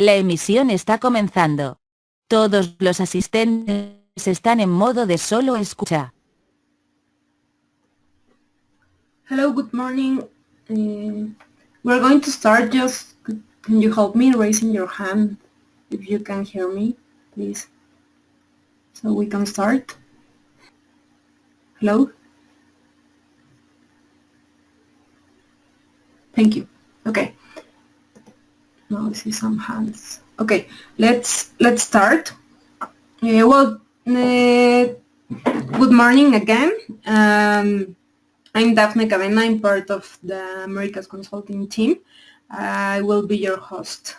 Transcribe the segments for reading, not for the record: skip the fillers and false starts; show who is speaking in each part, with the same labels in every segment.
Speaker 1: La emisión está comenzando. Todos los asistentes están en modo de solo escucha.
Speaker 2: Hello, good morning. We're going to start. Just can you help me raising your hand if you can hear me, please, so we can start. Hello. Thank you. Okay. Now I see some hands. Okay, let's start. Good morning again. I'm Daphne Cadena. I'm part of the Americas Consulting team. I will be your host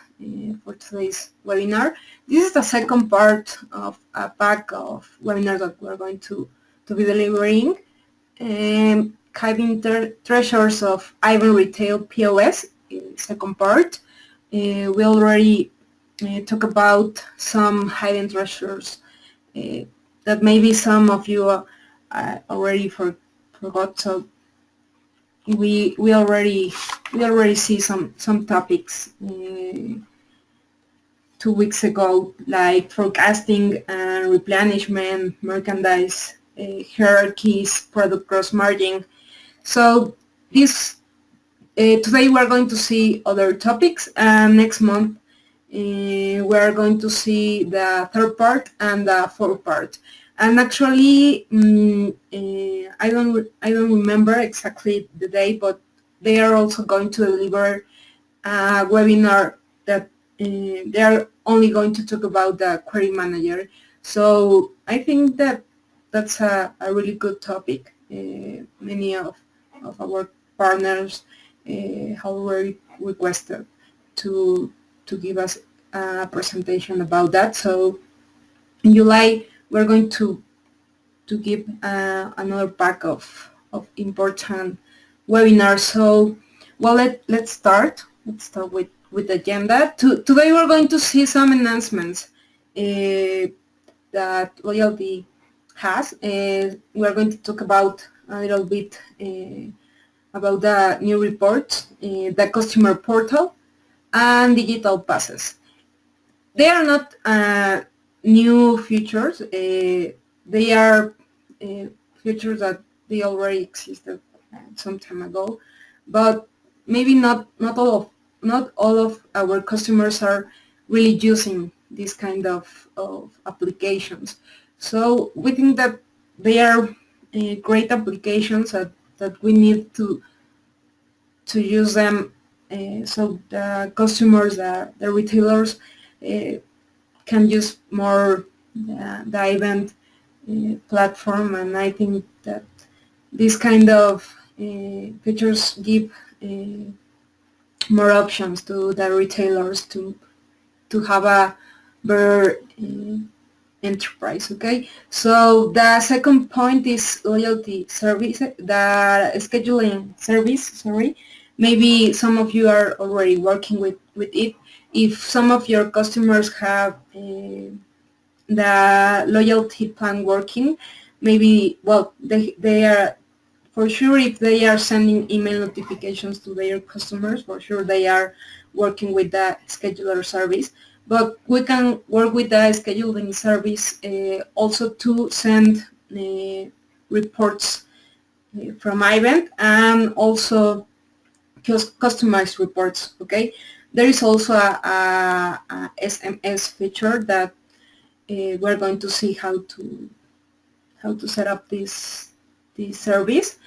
Speaker 2: for today's webinar. This is the second part of a pack of webinars that we're going to be delivering. Hiding treasures of iVend Retail POS, second part. We already talk about some hidden treasures that maybe some of you already forgot. So we already see some topics 2 weeks ago, like forecasting and replenishment, merchandise hierarchies, product gross margin. So this today we're going to see other topics, and next month we're going to see the third part and the fourth part. And actually, I don't remember exactly the day, but they are also going to deliver a webinar that they are only going to talk about the query manager. So I think that that's a really good topic. Many of our partners have already requested to give us a presentation about that. So in July we're going to give another pack of important webinars. So well, let's start. Let's start with the agenda. Today we're going to see some announcements that Loyalty has. We're going to talk about a little bit about the new reports, the customer portal, and digital passes. They are not new features. They are features that they already existed some time ago, but maybe not all of our customers are really using this kind of applications. So we think that they are great applications that we need to use them, so the customers, the retailers can use more the iVend platform. And I think that this kind of features give more options to the retailers to have a better enterprise. Okay, so the second point is loyalty service, the scheduling service. Sorry, maybe some of you are already working with it. If some of your customers have the loyalty plan working, maybe, well, they are, for sure, if they are sending email notifications to their customers, for sure they are working with the scheduler service. But we can work with the scheduling service also to send reports from iVend, and also customized reports. Okay, there is also a SMS feature that we're going to see how to set up this service.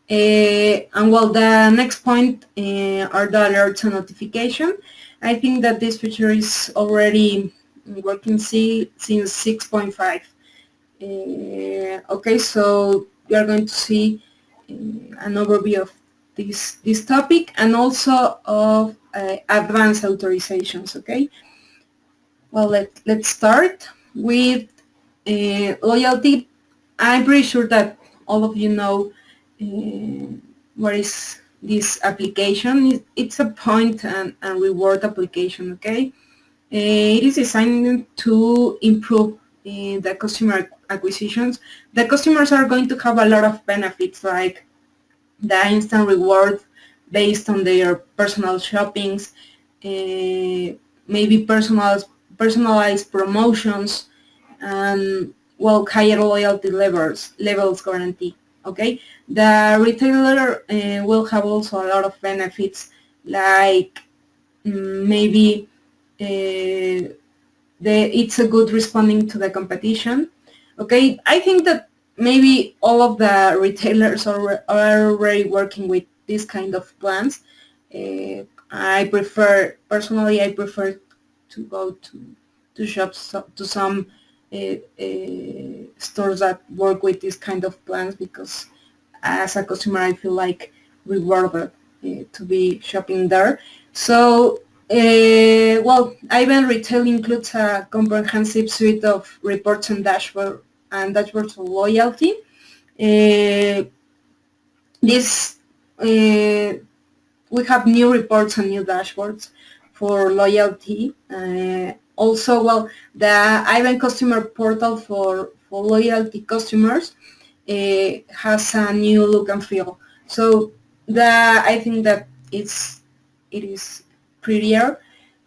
Speaker 2: And well, the next point are the alerts and notification. I think that this feature is already working since 6.5. Okay, so we are going to see an overview of this topic, and also of advanced authorizations. Okay, well, let's start with loyalty. I'm pretty sure that all of you know what is this application. It's a point and reward application. Okay, it is designed to improve the customer acquisitions. The customers are going to have a lot of benefits, like the instant reward based on their personal shoppings, maybe personalized promotions, and well, higher loyalty levels guarantee. Okay, the retailer will have also a lot of benefits, like maybe it's a good responding to the competition. Okay, I think that maybe all of the retailers are already working with this kind of plans. Personally, I prefer to go to shops, to some stores that work with this kind of plans, because as a customer I feel like rewarded to be shopping there. So well, iVend Retail includes a comprehensive suite of reports and dashboards for loyalty. This We have new reports and new dashboards for loyalty. Also, well, the iVend customer portal for loyalty customers has a new look and feel. So I think that it is prettier,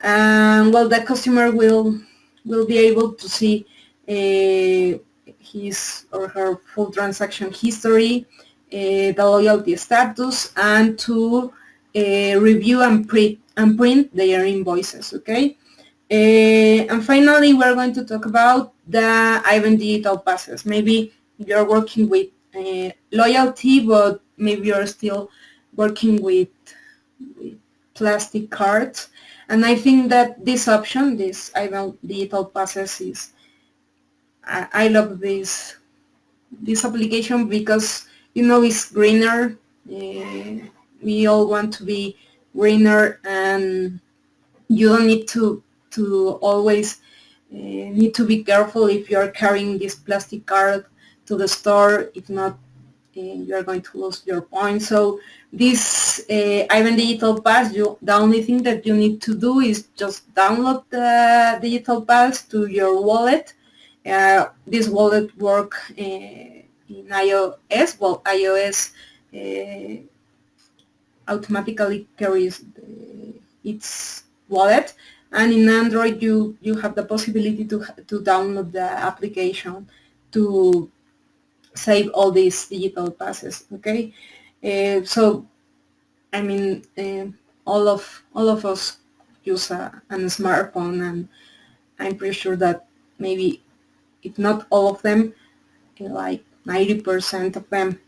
Speaker 2: and well, the customer will be able to see his or her full transaction history, the loyalty status, and to review and print their invoices. Okay. And finally, we're going to talk about the iVend digital passes. Maybe you're working with loyalty, but maybe you're still working with plastic cards. And I think that this option, this iVend digital passes, I love this application because, you know, it's greener. We all want to be greener, and you don't need to always need to be careful if you're carrying this plastic card to the store. If not, you are going to lose your points. So this iVend Digital Pass, the only thing that you need to do is just download the Digital Pass to your wallet. This wallet work in iOS. Well, iOS automatically carries its wallet, and in Android you have the possibility to download the application to save all these digital passes. Okay, so I mean, all of us use a smartphone, and I'm pretty sure that maybe, if not all of them, like 90% of them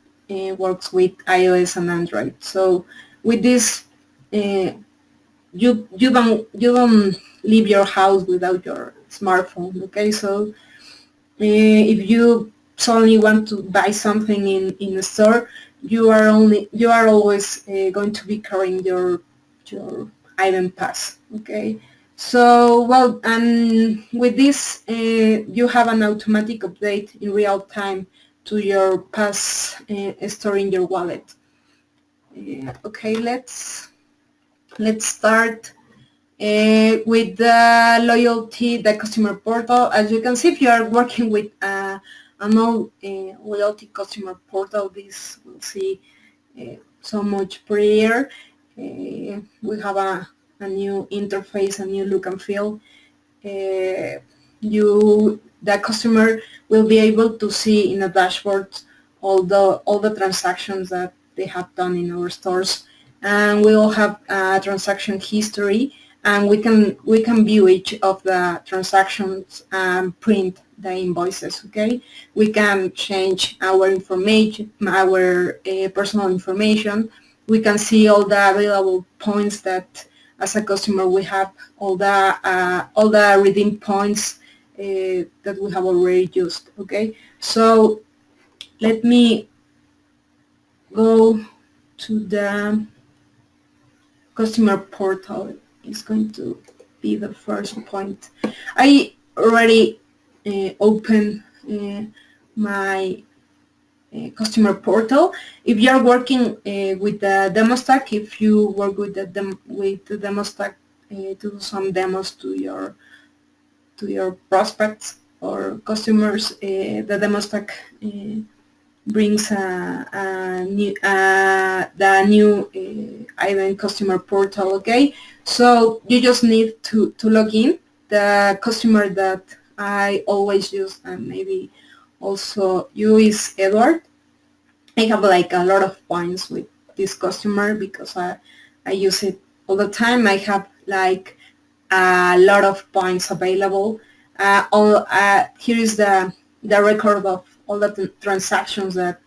Speaker 2: works with iOS and Android. So with this, you don't leave your house without your smartphone. Okay, so if you suddenly want to buy something in a store, you are always going to be carrying your iVend pass. Okay, so well, and with this you have an automatic update in real time to your pass stored in your wallet. Okay, let's start with the loyalty, the customer portal. As you can see, if you are working with an old loyalty customer portal, this will see so much prettier. We have a new interface, a new look and feel. The customer will be able to see in a dashboard all the transactions that they have done in our stores, and we will have a transaction history, and we can view each of the transactions and print the invoices. Okay, we can change our information, our personal information. We can see all the available points that, as a customer, we have all the redeem points that we have already used. Okay, so let me go to the customer portal. Is going to be the first point. I already opened my customer portal. If you are working with the demo stack, if you work with the demo stack to do some demos to your prospects or customers, the demo stack brings the new iVend customer portal. Okay, So you just need to log in. The customer that I always use, and maybe also you, is Edward. I have like a lot of points with this customer because I use it all the time. I have like a lot of points available. Here is the record of all the transactions that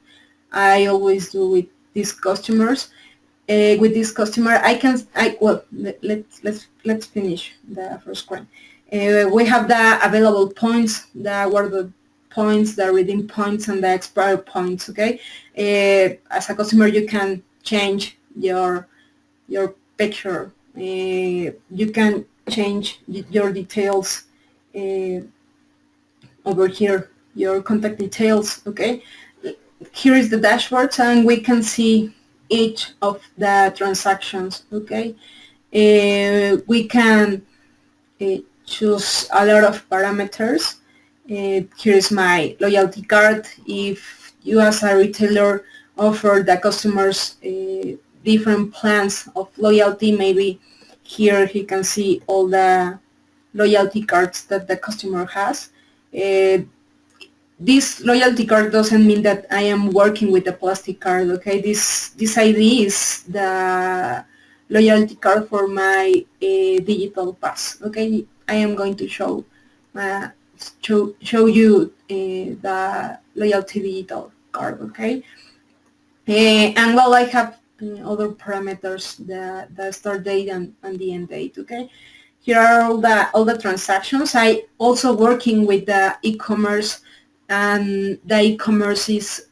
Speaker 2: I always do with these customers. With this customer, let's finish the first screen. We have the available points, the points, the redeem points, and the expire points. Okay, as a customer, you can change your picture. You can change your details over here, your contact details. Okay, here is the dashboard, and we can see each of the transactions. Okay, we can choose a lot of parameters. Here is my loyalty card. If you as a retailer offer the customers different plans of loyalty, maybe here he can see all the loyalty cards that the customer has. This loyalty card doesn't mean that I am working with a plastic card. Okay, this ID is the loyalty card for my digital pass. Okay, I am going to show you the loyalty digital card. Okay, and well, I have other parameters, the start date and the end date. Okay, here are all the transactions. I also working with the e-commerce, and the e-commerce is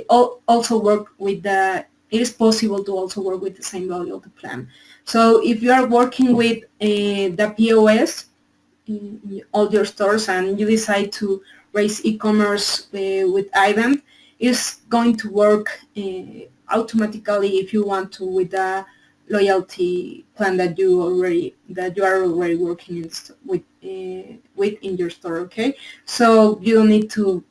Speaker 2: also work with the. It is possible to also work with the same loyalty plan. So if you are working with the POS in all your stores and you decide to raise e-commerce with iVend, it's going to work automatically if you want to with the loyalty plan that you are already working with in your store. Okay, so you don't need to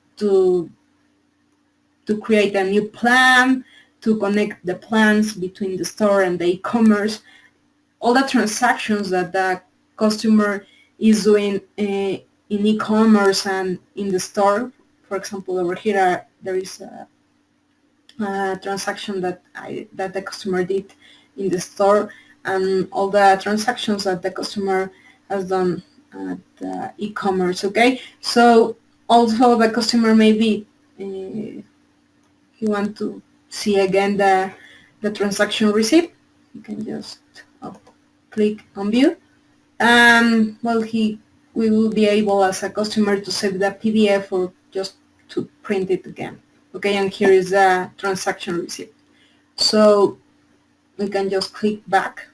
Speaker 2: create a new plan, to connect the plans between the store and the e-commerce. All the transactions that the customer is doing in e-commerce and in the store. For example, over here there is a transaction that the customer did in the store, and all the transactions that the customer has done at the e-commerce. Okay, so also the customer maybe you want to see again the transaction receipt, you can just click on view, and well, we will be able as a customer to save the PDF or just to print it again. Okay, and here is the transaction receipt. So we can just click back,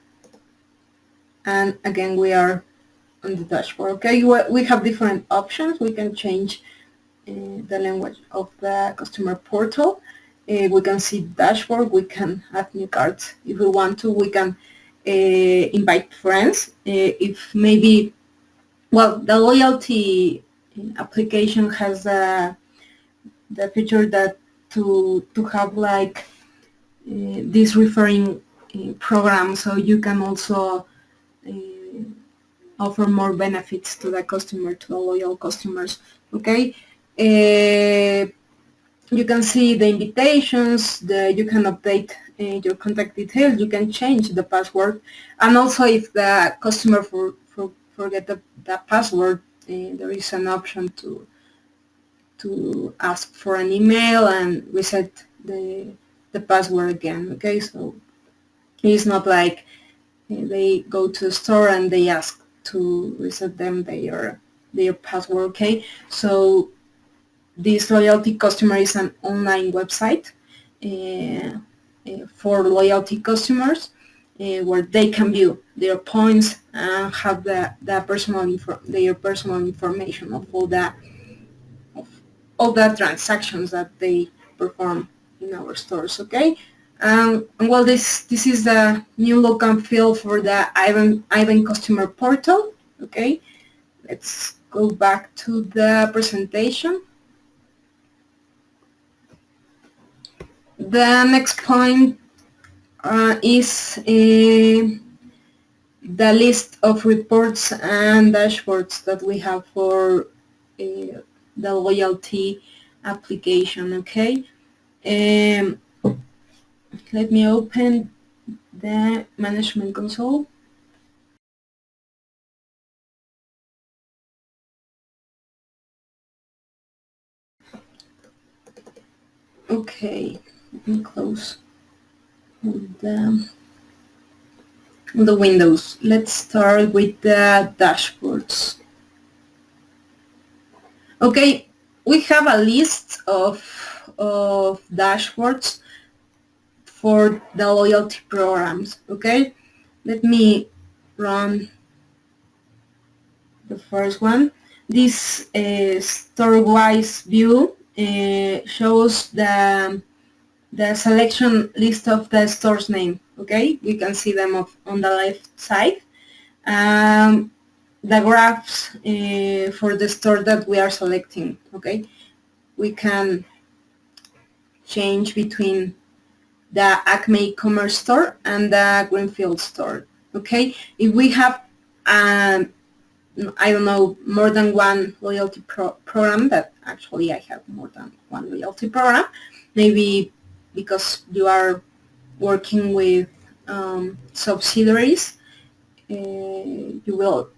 Speaker 2: and again we are on the dashboard. Okay, we have different options. We can change the language of the customer portal. We can see dashboard. We can add new cards if we want to. We can invite friends. If maybe, well, the loyalty application has the feature that to have like this referring program, so you can also offer more benefits to the customer, to the loyal customers. Okay, you can see the invitations, you can update your contact details, you can change the password, and also if the customer forget the password, there is an option to ask for an email and reset the password again. Okay, so it's not like they go to the store and they ask to reset them their password. Okay, so this loyalty customer is an online website for loyalty customers where they can view their points and have their personal information of all the transactions that they perform in our stores. Okay, and well, this is the new look and feel for the iVend customer portal. Okay, let's go back to the presentation. The next point is the list of reports and dashboards that we have for the loyalty application. Okay, let me open the management console. Okay, let me close the windows. Let's start with the dashboards. Okay, we have a list of dashboards for the loyalty programs. Okay, let me run the first one. This store-wise view shows the selection list of the store's name. Okay, you can see them on the left side. The graphs for the store that we are selecting. Okay, we can change between the Acme Commerce Store and the Greenfield Store. Okay, if we have I don't know, more than one loyalty program, that actually I have more than one loyalty program, maybe because you are working with subsidiaries, you will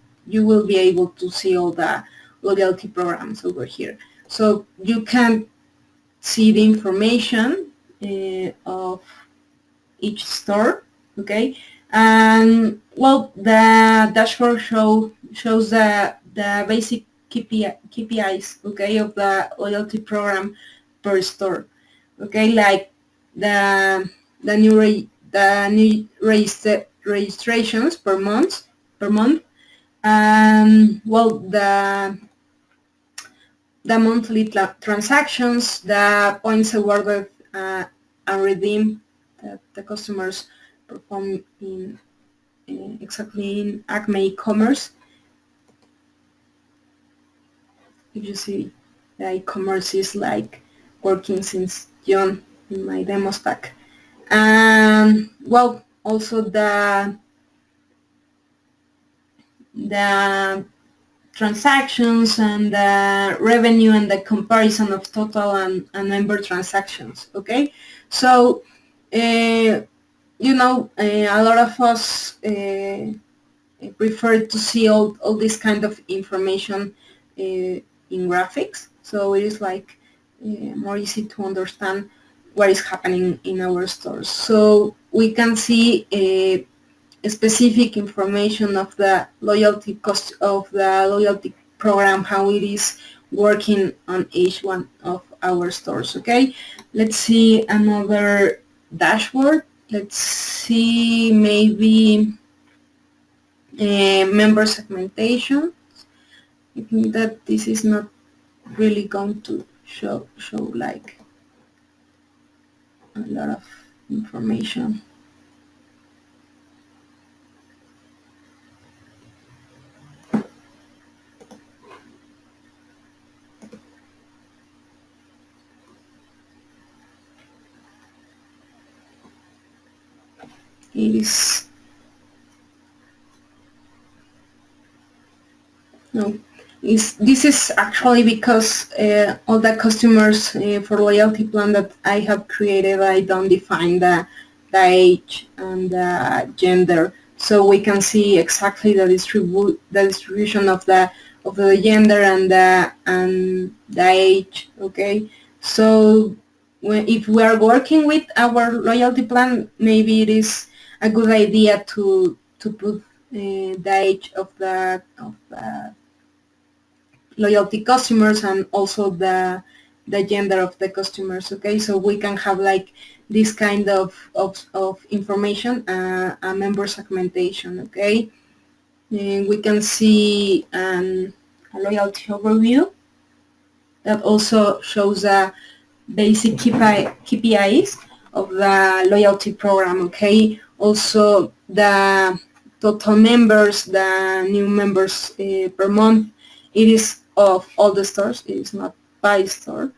Speaker 2: be able to see all the loyalty programs over here. So you can see the information of each store, okay? And well, the dashboard shows the basic KPIs, okay, of the loyalty program per store, okay, like the new registrations per month, and well, the monthly transactions, the points awarded and redeemed that the customers perform in exactly in Acme e-commerce. If you see, the e-commerce is like working since June in my demo stack. And well, also the transactions and the revenue and the comparison of total and member transactions. Okay, so you know, a lot of us prefer to see all this kind of information in graphics, so it is like more easy to understand what is happening in our stores. So we can see specific information of the loyalty cost of the loyalty program, how it is working on each one of our stores. Okay, let's see another dashboard. Let's see maybe member segmentation. I think that this is not really going to show like a lot of information. It is no. This is actually because all the customers for loyalty plan that I have created, I don't define the age and the gender, so we can see exactly the distribution of the gender and the age. Okay, so if we are working with our loyalty plan, maybe it is a good idea to put the age of the loyalty customers and also the gender of the customers. Okay, so we can have like this kind of information, a member segmentation. Okay, and we can see a loyalty overview that also shows the basic KPIs of the loyalty program. Okay, also the total members, the new members per month. It is of all the stores. It is not by store.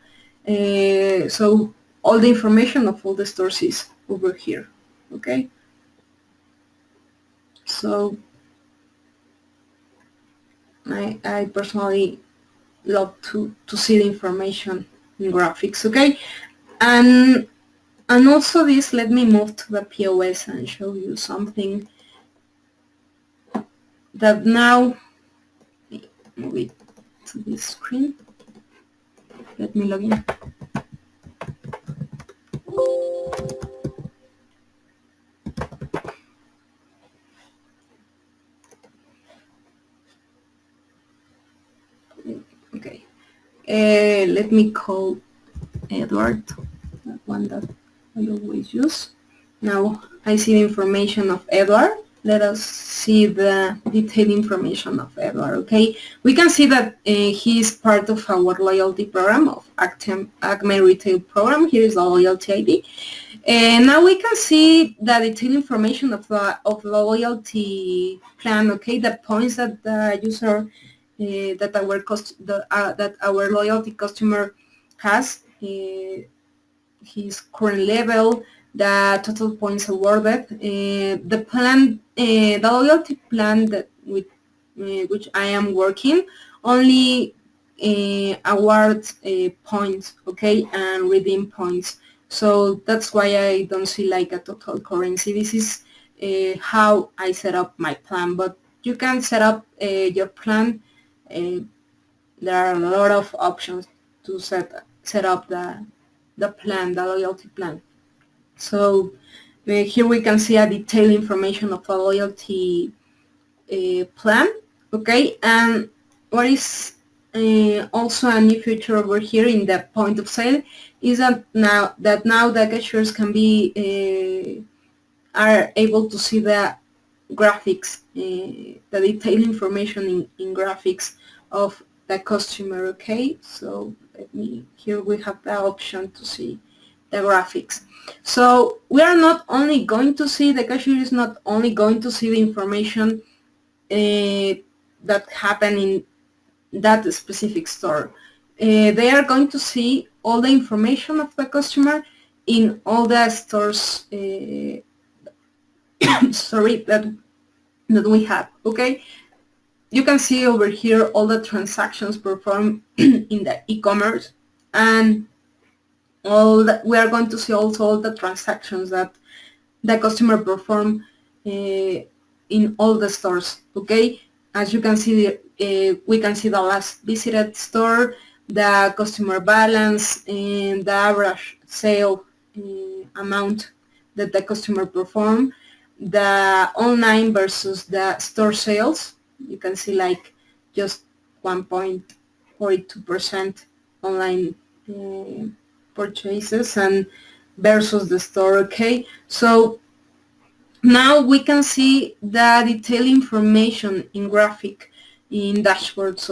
Speaker 2: So all the information of all the stores is over here. Okay. So I personally love to see the information in graphics, okay? And also this, let me move to the POS and show you something that now, move it to this screen. Let me log in. Okay. Let me call Edward, that one that I always use. Now I see the information of Edward. Let us see the detailed information of Edward, okay? We can see that he is part of our loyalty program of Acme Retail Program. Here is the loyalty ID. And now we can see the detailed information of the loyalty plan, okay? The points that the user, that our loyalty customer has, his current level, the total points awarded, the plan, the loyalty plan that with which I am working only awards points, okay, and redeem points. So that's why I don't see like a total currency. This is how I set up my plan, but you can set up your plan. There are a lot of options to set up the plan, the loyalty plan. So here we can see a detailed information of a loyalty plan, okay? And what is also a new feature over here in the point of sale is that now the cashiers can be are able to see the graphics, the detailed information in graphics of the customer, okay? So here we have the option to see the graphics. So we are not only going to see, the cashier is not only going to see the information that happened in that specific store. They are going to see all the information of the customer in all the stores sorry, that we have, okay? You can see over here all the transactions performed in the e-commerce, and we are going to see also all the transactions that the customer performed in all the stores, okay? As you can see, we can see the last visited store, the customer balance, and the average sale amount that the customer performed, the online versus the store sales. You can see like just 1.42% online purchases and versus the store, okay? So now we can see the detailed information in graphic in dashboards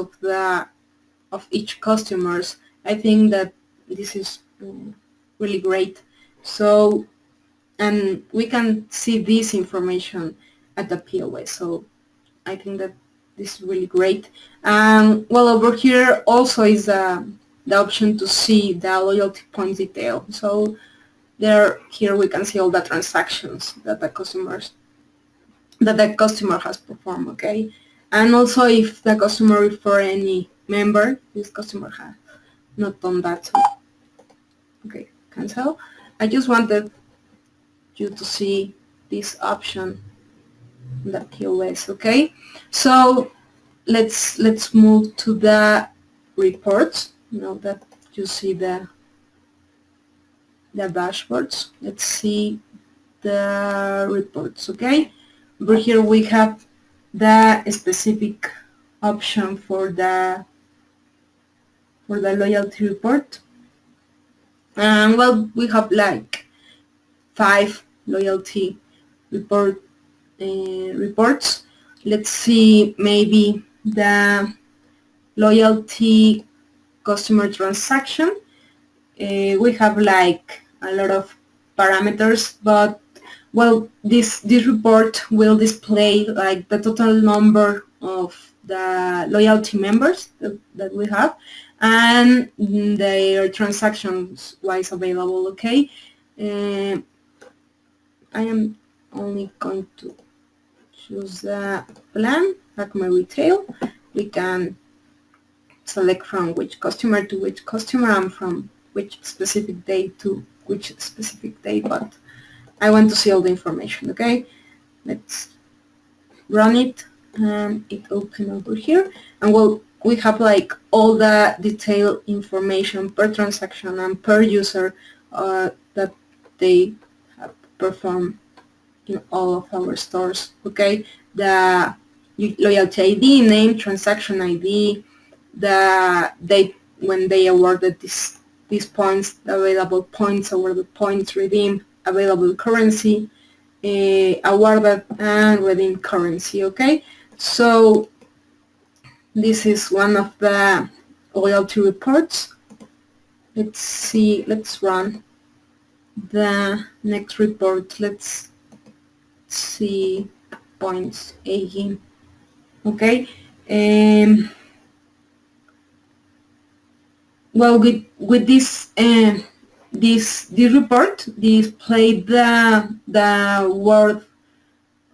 Speaker 2: of each customers. I think that this is really great. So, and we can see this information at the POS. So I think that this is really great. Well, over here also is the option to see the loyalty points detail. So here we can see all the transactions that the customer has performed, okay? And also if the customer refer any member, this customer has not done that. So, okay, cancel. I just wanted you to see this option in the POS, okay? So let's move to the reports. Now that you see the dashboards, let's see the reports, okay? Over here we have the specific option for the loyalty report. And well, we have like 5 loyalty reports. Let's see maybe the loyalty customer transaction. We have like a lot of parameters, but well, this report will display like the total number of the loyalty members that we have and their transactions wise available, okay? I am only going to choose the plan, Acme Retail, we can select from which customer to which customer and from which specific day to which specific day, but I want to see all the information. Okay, let's run it, and it open over here, and well, we have like all the detailed information per transaction and per user that they have performed in all of our stores. Okay, the loyalty ID, name, transaction ID, the date when they awarded these points, the available points, awarded points, redeemed, available currency, awarded and redeemed currency. Okay, so this is one of the loyalty reports. Let's see, let's run the next report. Let's see points again. Okay, well, with this this report displayed the worth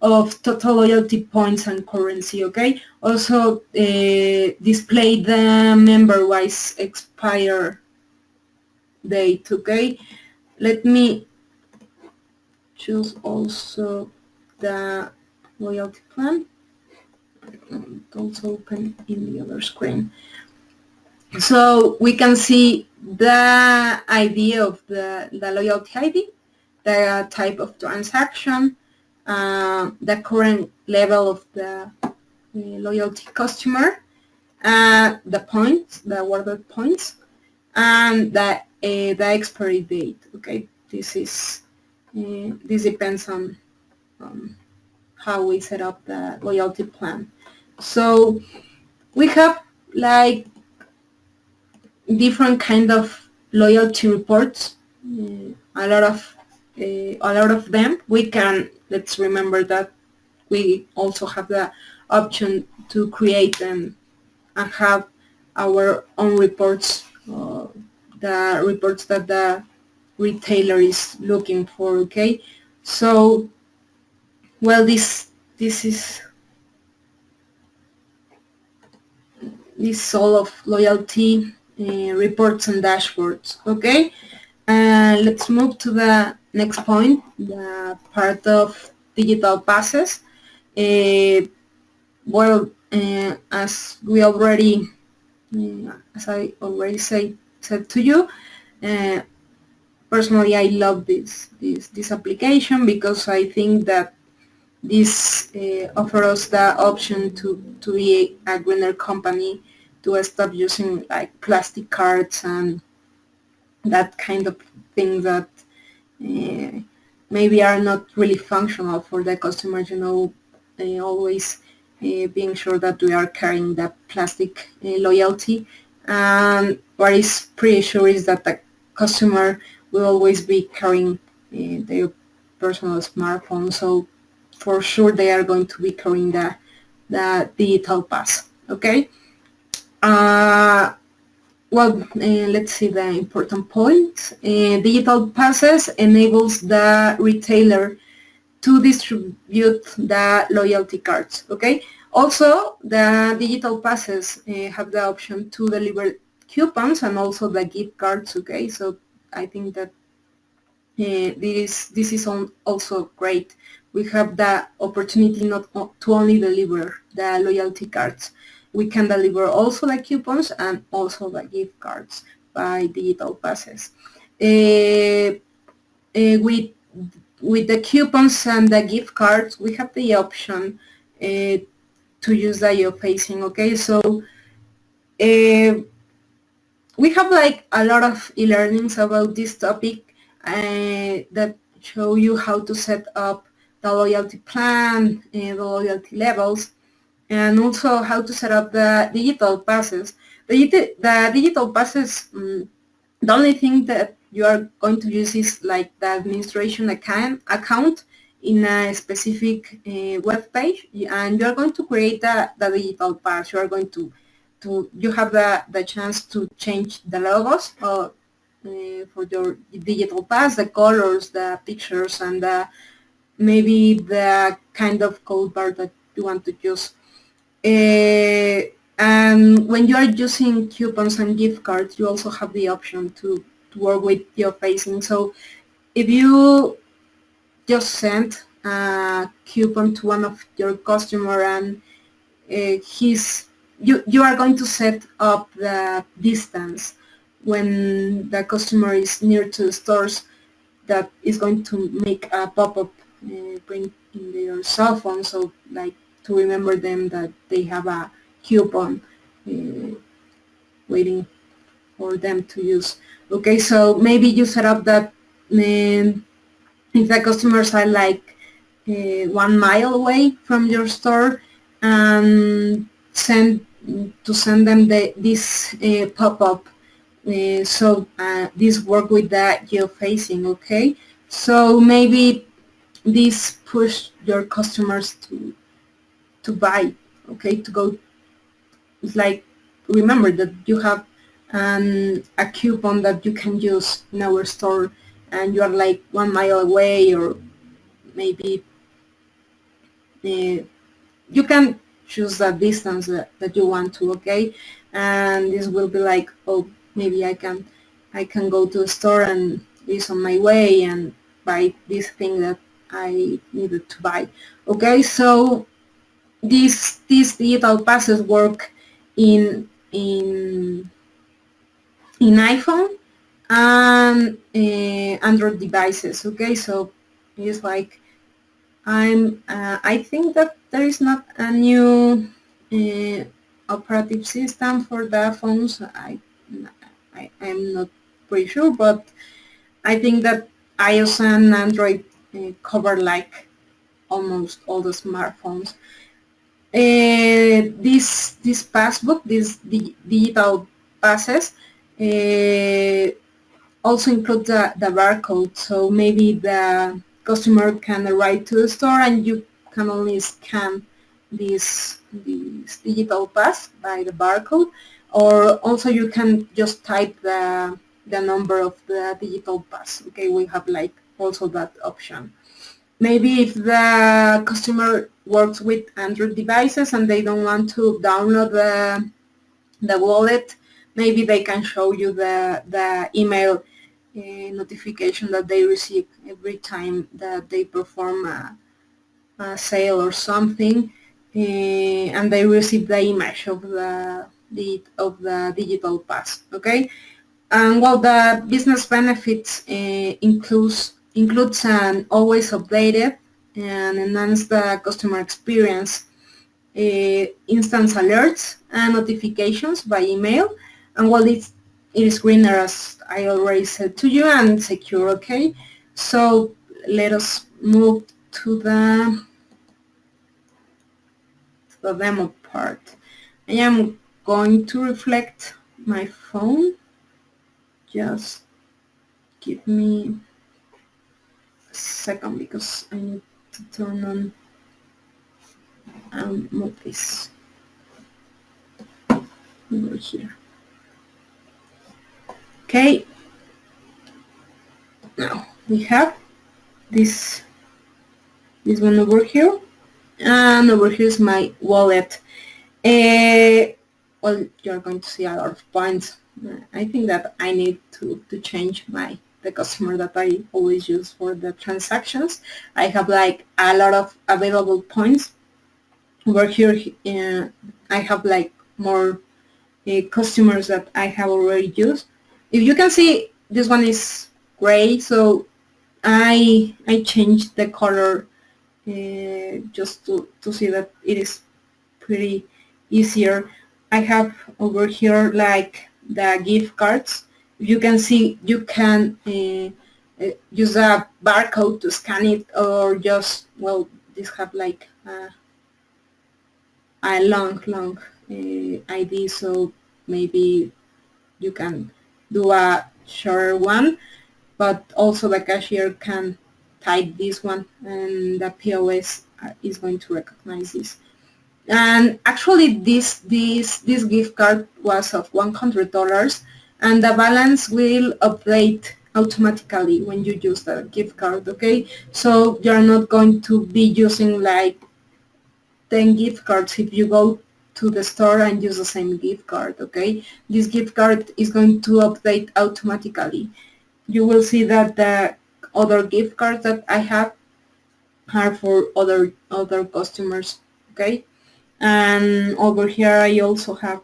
Speaker 2: of total loyalty points and currency. Okay, also display the member-wise expire date. Okay, let me choose also the loyalty plan. It also open in the other screen. So we can see the ID of the loyalty ID, the type of transaction, the current level of the loyalty customer, the points, the awarded points, and the expiry date. Okay, this is this depends on how we set up the loyalty plan. So we have like different kind of loyalty reports, a lot of them. We can, let's remember that we also have the option to create and have our own reports, the reports that the retailer is looking for. Okay, so well, this is all of loyalty reports and dashboards. Okay, let's move to the next point, the part of digital passes. Well, as we already, as I already said to you, personally I love this application because I think that this offers us the option to be a greener company, to stop using like plastic cards and that kind of thing that maybe are not really functional for the customers. Always being sure that we are carrying the plastic loyalty. And what is pretty sure is that the customer will always be carrying their personal smartphone, so for sure they are going to be carrying the digital pass. Okay. Well, let's see the important points. Digital passes enables the retailer to distribute the loyalty cards. Okay. Also, the digital passes have the option to deliver coupons and also the gift cards. Okay. So I think that this is also great. We have the opportunity not to only deliver the loyalty cards. We can deliver also the coupons and also the gift cards by digital passes. With the coupons and the gift cards, we have the option to use the geofacing. Okay, so we have like a lot of e-learnings about this topic that show you how to set up the loyalty plan, the loyalty levels, and also how to set up the digital passes. The digital passes, the only thing that you are going to use is like the administration account in a specific web page, and you are going to create the digital pass. You are going to you have the chance to change the logos for your digital pass, the colors, the pictures, and maybe the kind of code bar that you want to use. And when you are using coupons and gift cards, you also have the option to work with geofacing. So if you just send a coupon to one of your customer and you are going to set up the distance when the customer is near to the stores, that is going to make a pop-up bring in their cell phone, so like to remember them that they have a coupon uh, waiting for them to use. Okay, so maybe you set up that if the customers are like 1 mile away from your store, and send them this pop-up. This work with the geofacing. Okay, so maybe this push your customers to buy. Okay, to go. It's like, remember that you have a coupon that you can use in our store, and you are like 1 mile away, or maybe you can choose the distance that you want to. Okay, and this will be like, oh, maybe I can go to the store and it's on my way and buy this thing that I needed to buy. Okay, so these digital passes work in iPhone and Android devices. Okay, so it's like I think that there is not a new uh, operative system for the phones. I'm not pretty sure, but I think that iOS and Android cover like almost all the smartphones. This passbook, these digital passes, also include the barcode, so maybe the customer can arrive to the store and you can only scan this digital pass by the barcode, or also you can just type the number of the digital pass. Okay, we have like also that option. Maybe if the customer works with Android devices and they don't want to download the wallet, maybe they can show you the email notification that they receive every time that they perform a sale or something, and they receive the image of the digital pass. Okay, and well, the business benefits includes an always updated and enhance the customer experience, instant alerts and notifications by email, and well, it is greener, as I already said to you, and secure. Okay, so let us move to the demo part. I am going to reflect my phone. Just give me a second because I need to turn on and move this over here. Okay, now we have this one over here, and over here is my wallet. Well, you're going to see a lot of points. I think that I need to change the customer that I always use for the transactions. I have like a lot of available points. Over here, I have like more customers that I have already used. If you can see, this one is gray, so I changed the color just to see that it is pretty easier. I have over here like the gift cards. You can see you can use a barcode to scan it, or just, well, this have like a long ID, so maybe you can do a shorter one, but also the cashier can type this one and the POS is going to recognize this. And actually this gift card was of $100, and the balance will update automatically when you use the gift card. Okay, so you're not going to be using like 10 gift cards if you go to the store and use the same gift card, okay? This gift card is going to update automatically. You will see that the other gift cards that I have are for other customers, okay? And over here I also have,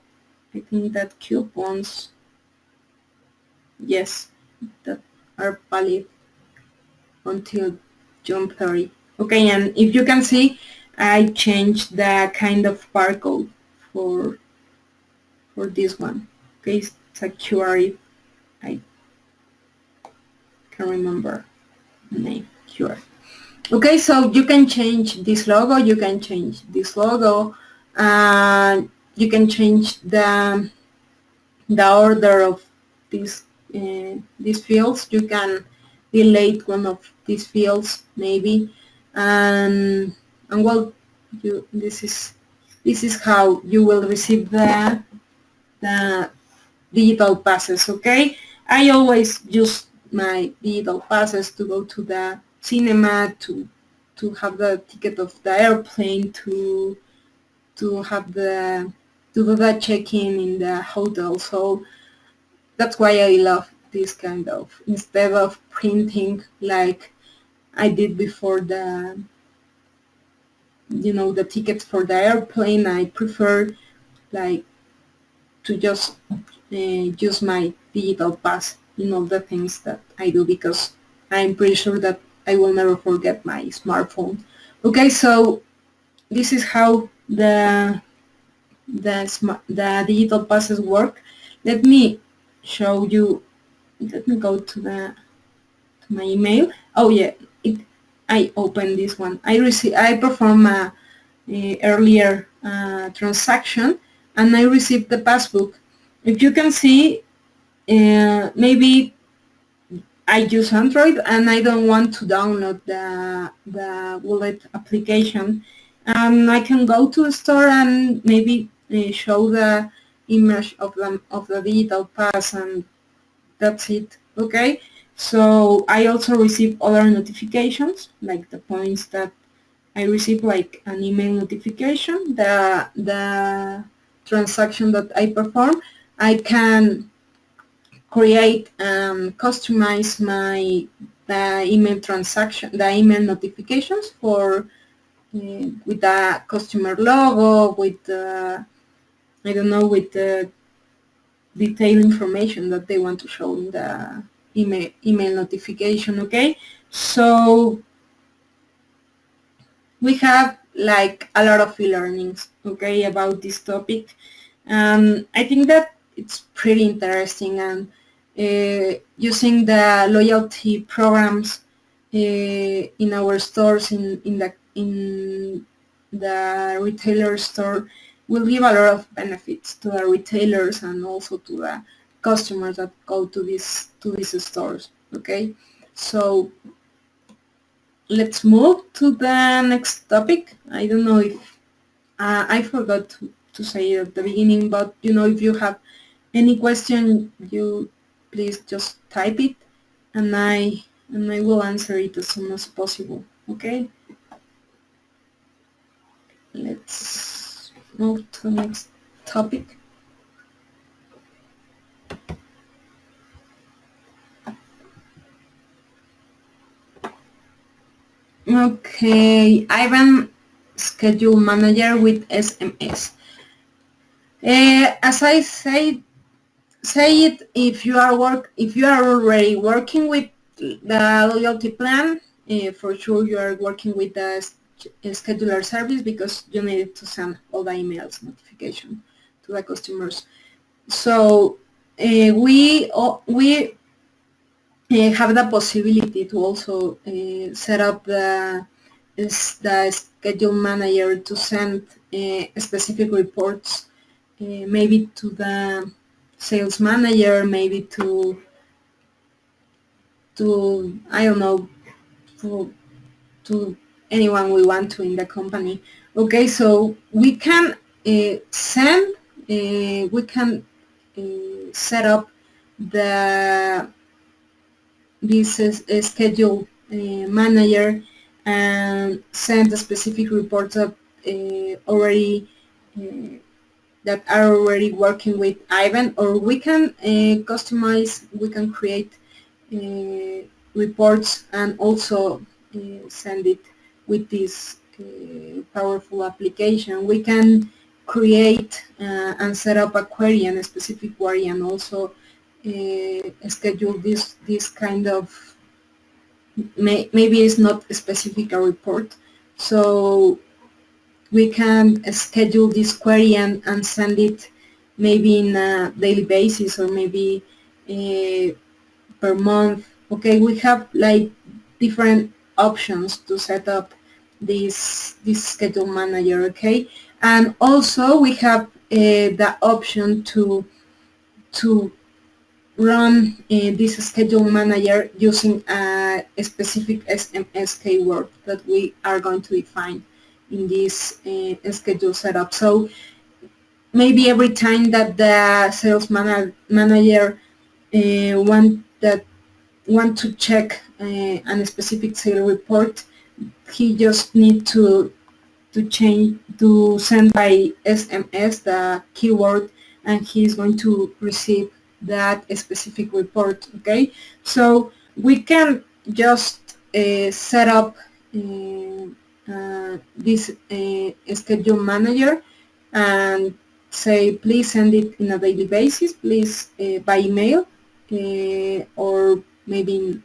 Speaker 2: I think that coupons, yes, that are valid until June 30. Okay, and if you can see, I changed the kind of barcode for this one. Okay, it's a QR. I can remember the name, QR. Okay, so you can change this logo, you can change this logo, and you can change the order of these fields. You can delete one of these fields maybe, and well, this is how you will receive the digital passes. Okay, I always use my digital passes to go to the cinema, to have the ticket of the airplane, to have to do the check-in in the hotel. So that's why I love this kind of, instead of printing like I did before the tickets for the airplane, I prefer like to just use my digital pass in all the things that I do, because I'm pretty sure that I will never forget my smartphone. Okay, so this is how the digital passes work. Let me show you. Let me go to my email. Oh yeah, I opened this one. I performed a earlier transaction, and I received the passbook. If you can see, maybe I use Android and I don't want to download the wallet application. I can go to the store and maybe show the image of the digital pass, and that's it. Okay, so I also receive other notifications, like the points that I receive, like an email notification, the transaction that I perform. I can create and customize the email notifications for with the customer logo, with I don't know, with the detailed information that they want to show in the email notification. Okay, so we have like a lot of e-learnings, okay, about this topic. I think that it's pretty interesting, and using the loyalty programs in our stores, in the retailer store, will give a lot of benefits to the retailers and also to the customers that go to these stores. Okay, so let's move to the next topic. I don't know if I forgot to say it at the beginning, but if you have any question, you please just type it, and I will answer it as soon as possible. Okay, let's move to the next topic. Okay, iVend Schedule Manager with SMS. As I say it, if you are already working with the loyalty plan, for sure you are working with the scheduler service, because you need to send all the emails notification to the customers. So we have the possibility to also set up the schedule manager to send specific reports, maybe to the sales manager, maybe to I don't know, to anyone we want to in the company. Okay, so we can send, we can set up this schedule manager and send the specific reports that already that are already working with iVend, or we can customize, we can create reports and also send it with this powerful application. We can create and set up a query and a specific query, and also schedule this kind of, maybe it's not specific a report, so we can schedule this query and send it maybe in a daily basis, or maybe per month. Okay, we have like different options to set up this schedule manager. Okay, and also we have the option to run this schedule manager using a specific SMS keyword that we are going to define in this schedule setup. So maybe every time that the sales manager want to check a specific sale report, he just need to send by SMS the keyword, and he's going to receive that specific report. Okay, so we can just set up this schedule manager and say, please send it in a daily basis, please by email, or maybe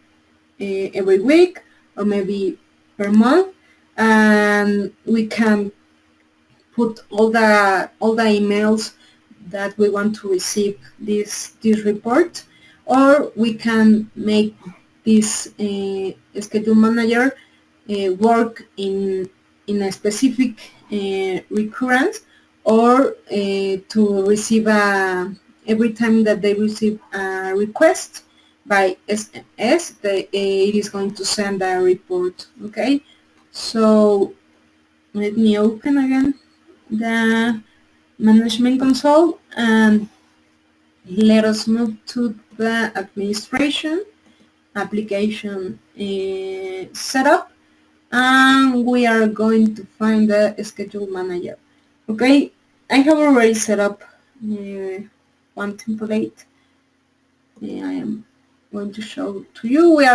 Speaker 2: every week, or maybe per month, and we can put all the emails that we want to receive this report, or we can make this schedule manager work in a specific recurrence, or to receive every time that they receive a request by SMS, it is going to send a report. Okay, so let me open again the management console, and let us move to the administration application setup, and we are going to find the schedule manager. Okay, I have already set up one template. I am going to show to you. We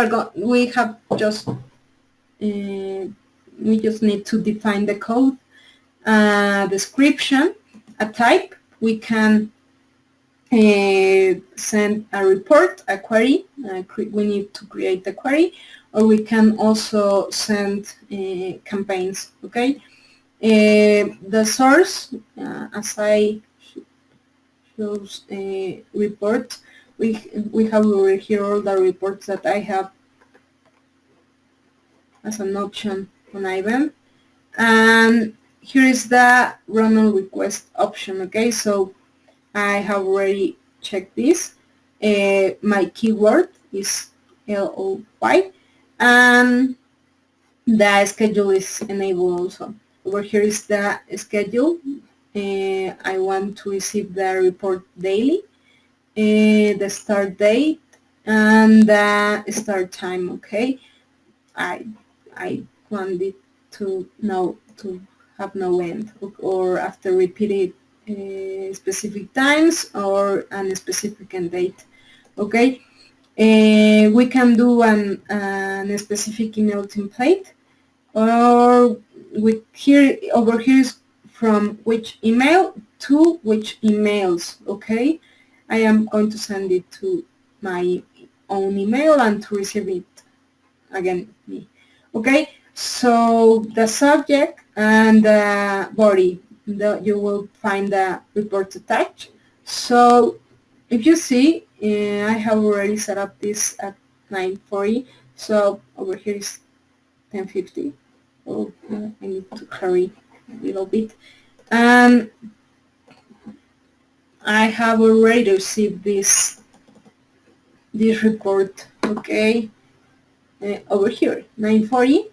Speaker 2: have just we just need to define the code, description, a type. We can send a report, a query. We need to create a query, or we can also send campaigns. Okay, the source, as I shows report, we have over here all the reports that I have as an option on iVend, and here is the run on request option. Okay, so I have already checked this. My keyword is LOY, and the schedule is enabled also. Over here is the schedule. I want to receive the report daily, the start date, and the start time. Okay, I want it to have no end, or after repeated specific times, or a specific end date. Okay, we can do a specific email template, or over here is from which email to which emails. Okay, I am going to send it to my own email and to receive it again me. Okay, so the subject and the body, you will find the report attached. So if you see, I have already set up this at 9:40, so over here is 10:50. Oh, I need to hurry a little bit. And I have already received this report. Okay, over here, 9:40,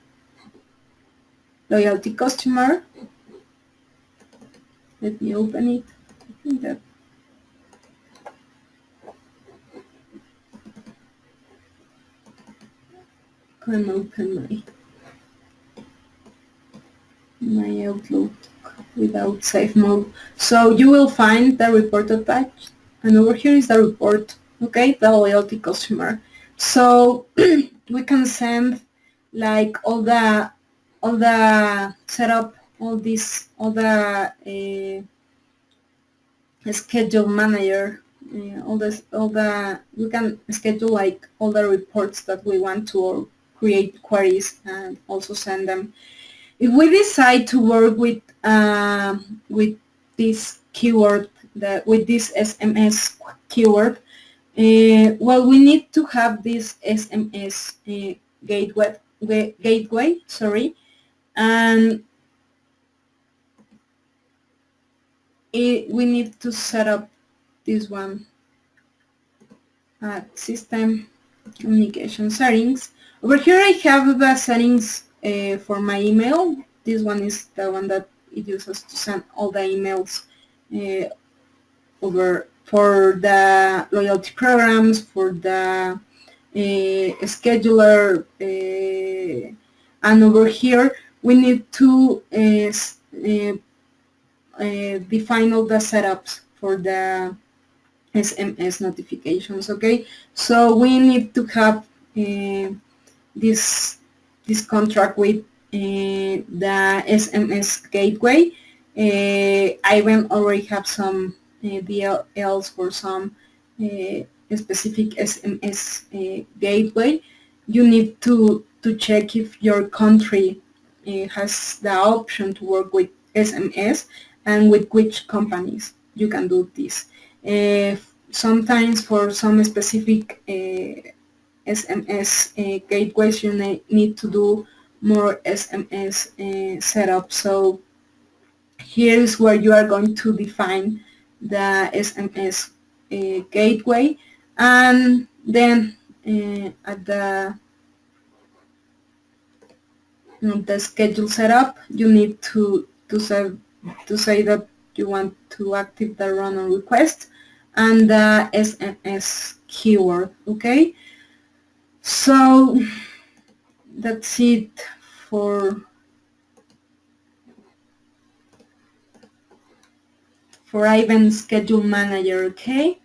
Speaker 2: loyalty customer. Let me open it. I think that can open my Outlook. without save mode. So you will find the report attached, and over here is the report, okay, the loyalty customer. So we can send like all the setup, all the schedule manager, we can schedule like all the reports that we want to, or create queries and also send them. If we decide to work with this keyword, with this SMS keyword, well, we need to have this SMS gateway, sorry, and we need to set up this one, system communication settings. Over here I have the settings for my email. This one is the one that it uses to send all the emails over for the loyalty programs, for the scheduler, and over here we need to define all the setups for the SMS notifications. Okay, so we need to have this contract with the SMS gateway. iVend already have some DLLs for some specific SMS gateway. You need to check if your country has the option to work with SMS and with which companies you can do this. Sometimes for some specific SMS gateways you need to do more SMS setup. So here is where you are going to define the SMS gateway, and then at the schedule setup you need to say that you want to active the run on request and the SMS keyword. Okay, so that's it for iVend Schedule Manager. Okay,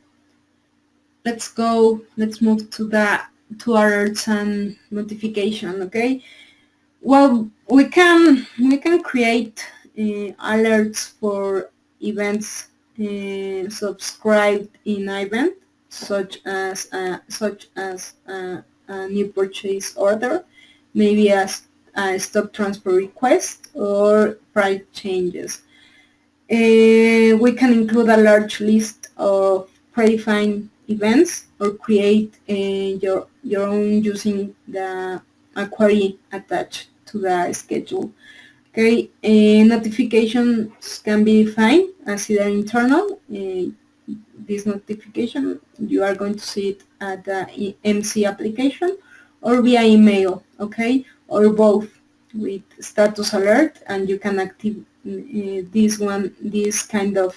Speaker 2: let's move to alerts and notification. Okay, well, we can create alerts for events subscribed in iVend, such as a new purchase order, maybe a stock transfer request, or price changes. We can include a large list of predefined events, or create your own using a query attached to the schedule. Okay, notifications can be defined as either internal. This notification, you are going to see it at the MC application, or via email, okay, or both, with status alert, and you can activate this kind of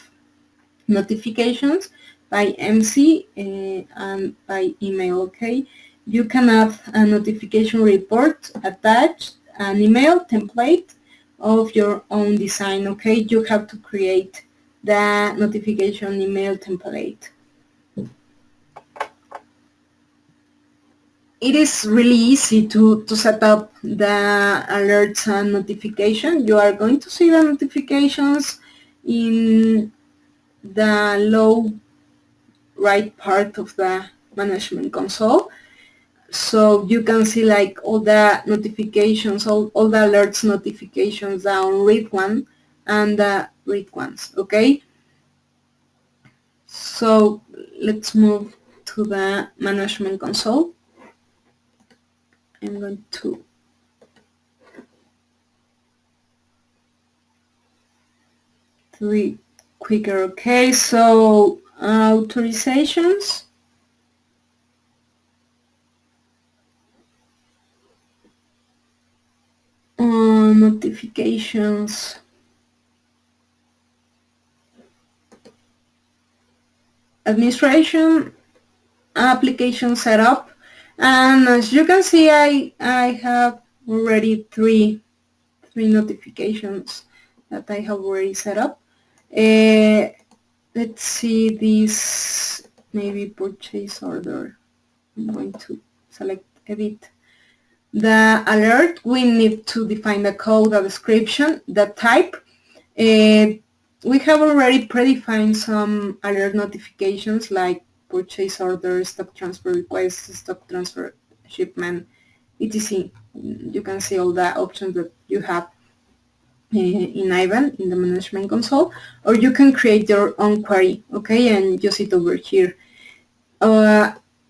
Speaker 2: notifications by MC and by email. Okay, you can have a notification report attached, an email template of your own design. Okay, you have to create the notification email template. It is really easy to set up the alerts and notification. You are going to see the notifications in the low right part of the management console. So you can see like all the notifications, all the alerts notifications, the unread one and the read ones. Okay, so let's move to the management console. I'm going to do it quicker. Okay, so authorizations. Notifications. Administration, application setup, and as you can see, I have already three notifications that I have already set up. Let's see this, maybe purchase order. I'm going to select edit. The alert, we need to define the code, the description, the type. We have already predefined some alert notifications like purchase order, stock transfer request, stock transfer shipment, etc. You can see all the options that you have in iVend in the management console, or you can create your own query, okay, and use it over here.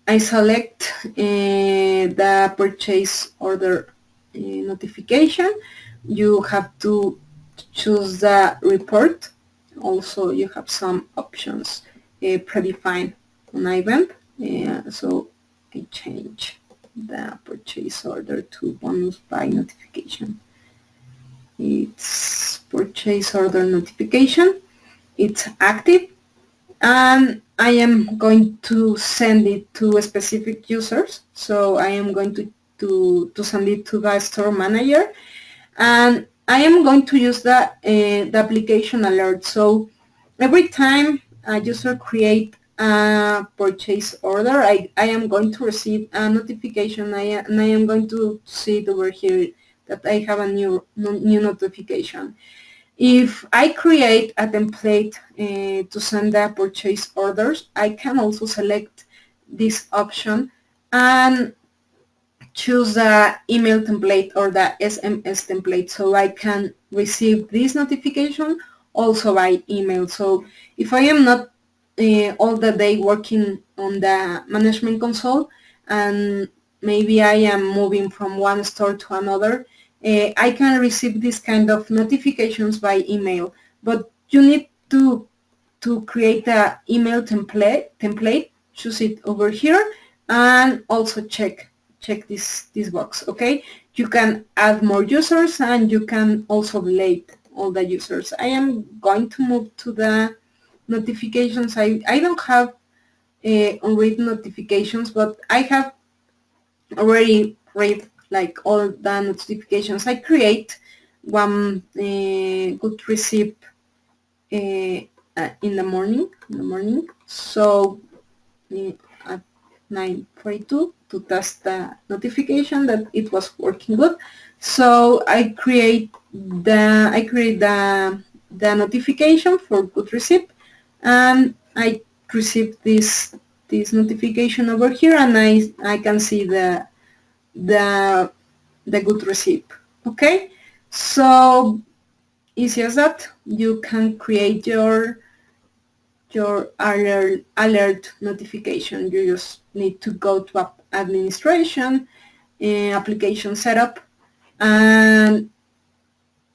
Speaker 2: I select the purchase order notification. You have to choose the report. Also, you have some options predefined on iVend. So I change the purchase order to bonus buy notification. It's purchase order notification. It's active, and I am going to send it to specific users. So I am going to send it to the store manager, and I am going to use the application alert. So every time a user create a purchase order, I am going to receive a notification, and I am going to see it over here that I have a new notification. If I create a template to send the purchase orders, I can also select this option and choose the email template or the SMS template, so I can receive this notification also by email. So if I am not all the day working on the management console, and maybe I am moving from one store to another, I can receive this kind of notifications by email. But you need to create an email template, choose it over here, and also check this box. Okay, you can add more users, and you can also delete all the users. I am going to move to the notifications. I don't have unread notifications, but I have already read like all the notifications. I create one good receipt in the morning. So at 9:42 to test the notification that it was working good. So I create the notification for good receipt, and I receive this notification over here, and I can see the good receipt. Okay, so easy as that. You can create your alert notification. You just need to go to administration, application setup, and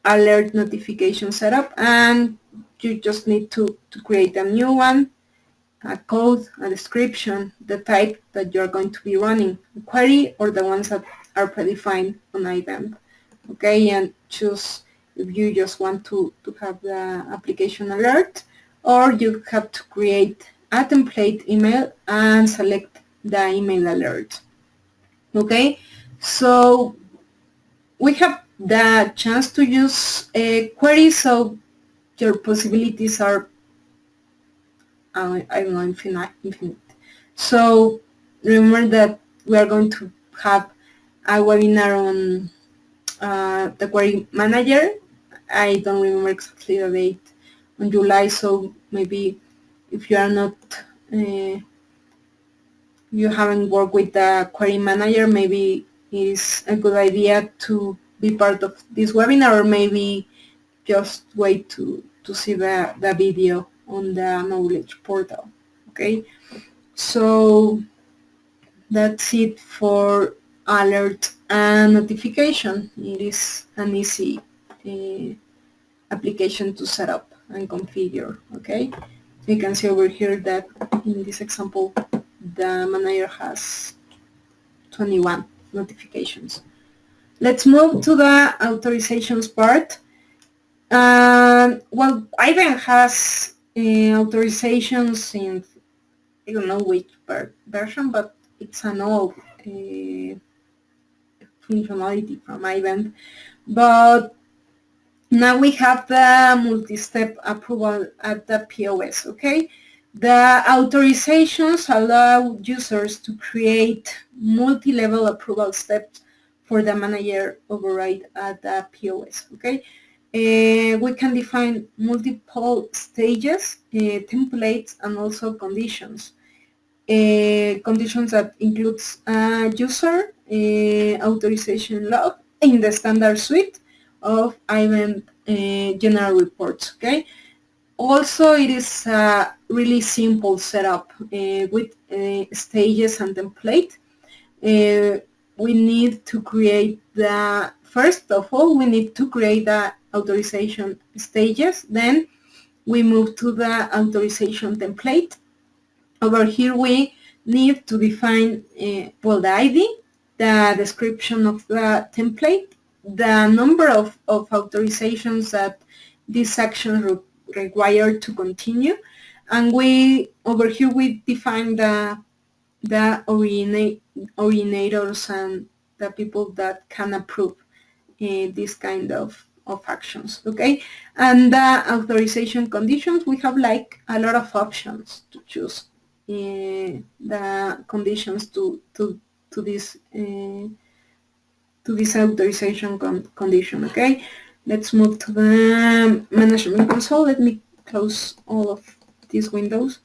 Speaker 2: alert notification setup, and you just need to create a new one, a code, a description, the type that you're going to be running, a query or the ones that are predefined on iVend. Okay, and choose if you just want to have the application alert, or you have to create a template email and select the email alert. Okay, so we have the chance to use a query, so your possibilities are, I don't know, infinite. So remember that we are going to have a webinar on the query manager. I don't remember exactly the date, on July, so maybe if you are not, you haven't worked with the query manager, maybe it is a good idea to be part of this webinar, or maybe just wait to see the video on the knowledge portal. Okay, so that's it for alert and notification. It is an easy application to set up and configure. Okay, you can see over here that in this example the manager has 21 notifications. Let's move to the authorizations part. Well, iVend has authorizations in, I don't know which version, but it's an old functionality from iVend. But Now we have the multi-step approval at the POS, okay? The authorizations allow users to create multi-level approval steps for the manager override at the POS, okay? We can define multiple stages, templates, and also conditions. Conditions that includes user authorization log in the standard suite of iVend general reports, okay? Also, it is a really simple setup with stages and template. We need to create first of all, we need to create the authorization stages. Then we move to the authorization template. Over here, we need to define, well, the ID, the description of the template, the number of authorizations that this action required to continue, and over here we define the originators and the people that can approve this kind of actions, okay? And the authorization conditions, we have like a lot of options to choose the conditions to this authorization condition, okay? Let's move to the management console. Let me close all of these windows.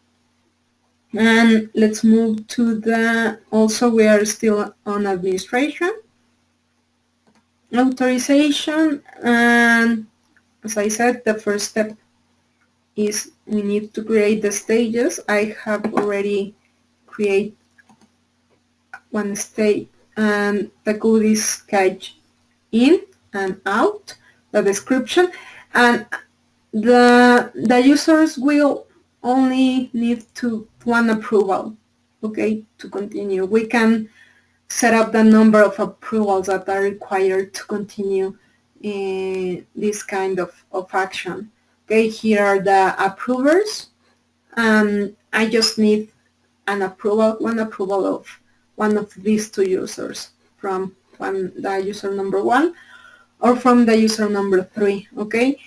Speaker 2: And let's move to also we are still on administration. Authorization, and as I said, the first step is we need to create the stages. I have already created one stage, and the code is cache in and out, the description, and the users will only need one approval, okay, to continue. We can set up the number of approvals that are required to continue this kind of action. Okay, here are the approvers. I just need one approval of one of these two users, from the user number 1 or from the user number 3, okay?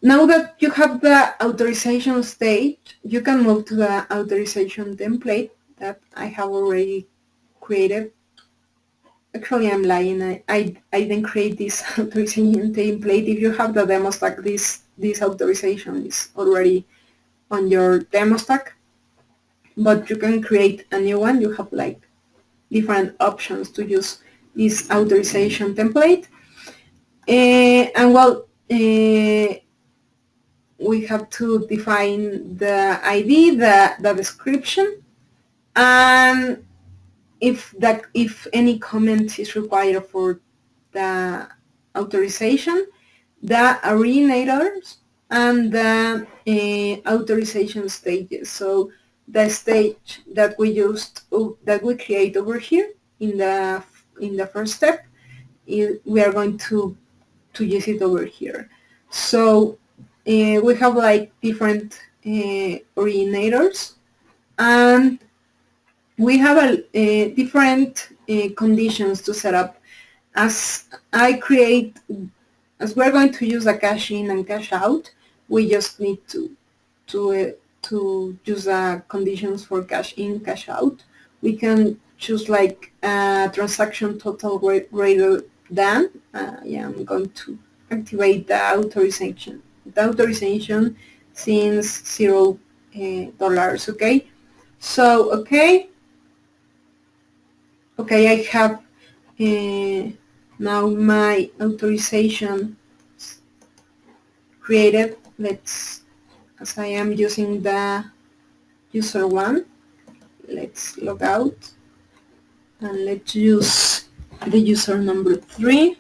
Speaker 2: Now that you have the authorization stage, you can move to the authorization template that I have already created. Actually, I'm lying. I didn't create this authorization template. If you have the demo stack, this authorization is already on your demo stack. But you can create a new one. You have like different options to use this authorization template. And well, we have to define the ID, the description, and if any comment is required for the authorization, the originators, and the authorization stages. So the stage that we create over here in the first step, we are going to use it over here. So we have like different originators, and we have different conditions to set up. As we're going to use a cache in and cache out, we just need to use conditions for cache in, cache out. We can choose like transaction total greater than. Yeah, I'm going to activate the authorization. The authorization since $0, okay? So, okay, I have now my authorization created. As I am using the user 1, let's log out, and let's use the user number 3.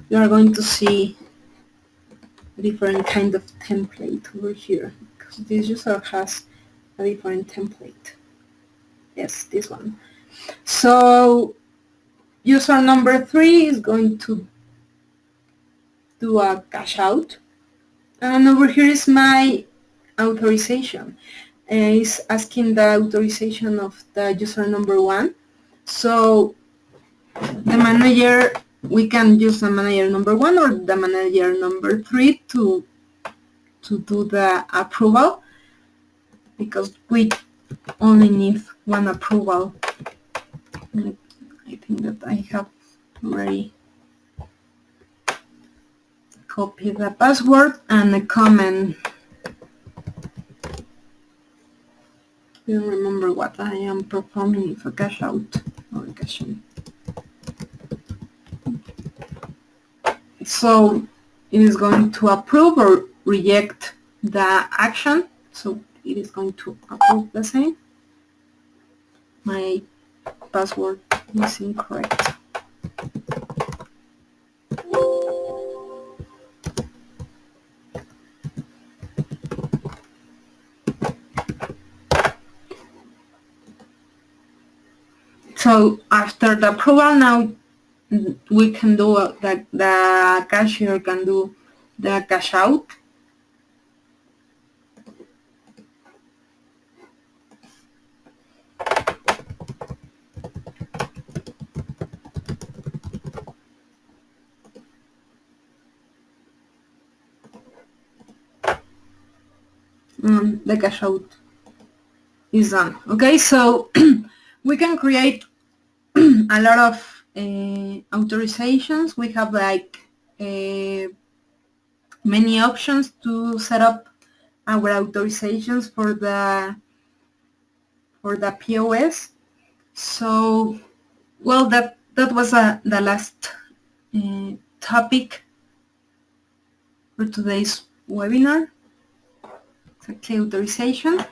Speaker 2: You are going to see a different kind of template over here, because this user has a different template. Yes, this one. So user number 3 is going to do a cache out, and over here is my authorization. It's asking the authorization of the user number 1. So the manager we can use the manager number 1 or the manager number 3 to do the approval, because we only need one approval. I think that I have already copied the password and a comment. I don't remember what I am performing, if a cash out or a cash in. So it is going to approve or reject the action. So it is going to approve the same. My password is incorrect. So after the approval, now we can do the cashier can do the cash out. The cash out is done. Okay, so we can create a lot of authorizations. We have like many options to set up our authorizations for the POS. So, well, that was the last topic for today's webinar. Exactly, authorization.